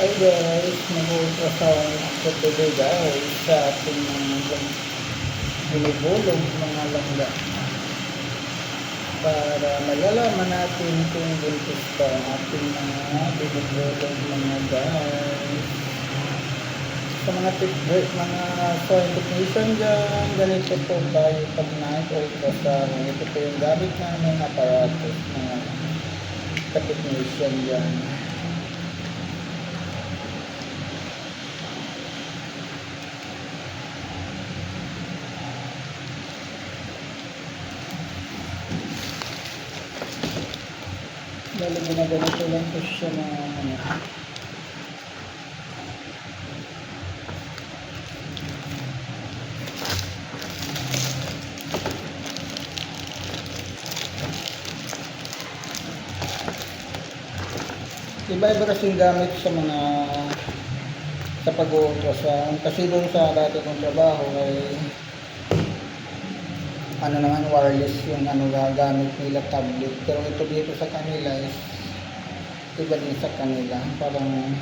Hi guys, mag-ultrasound ako today guys sa ating mga binibulong mga langga para malalaman natin kung buntis pa ang ating mga binibulong mga guys. Sa mga mga soil technician dyan, ganito po tayo pag nag-ultrasound. Ito po yung gamit namin aparatus mga ka-technician dyan. Lalo ginaganito lang po siya na iba-iba kasing gamit sa mga sa pag-ultrasound kasi doon sa dati kong trabaho ay naman wireless yung gagamit nila tablet, pero ito dito sa kanila is iba din sa kanila, parang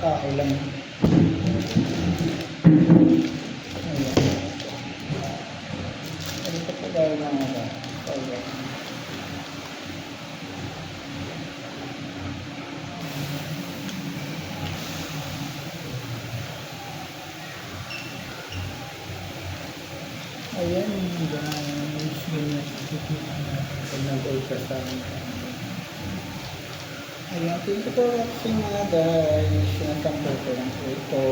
tao lang. Ayan. Ito po dahil mga ayan, guys, ganyan pag nag-ultrasound. Ayan, ito po kasi mga guys, sinasample ko lang po ito.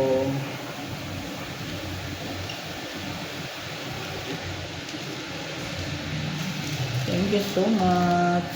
Thank you so much.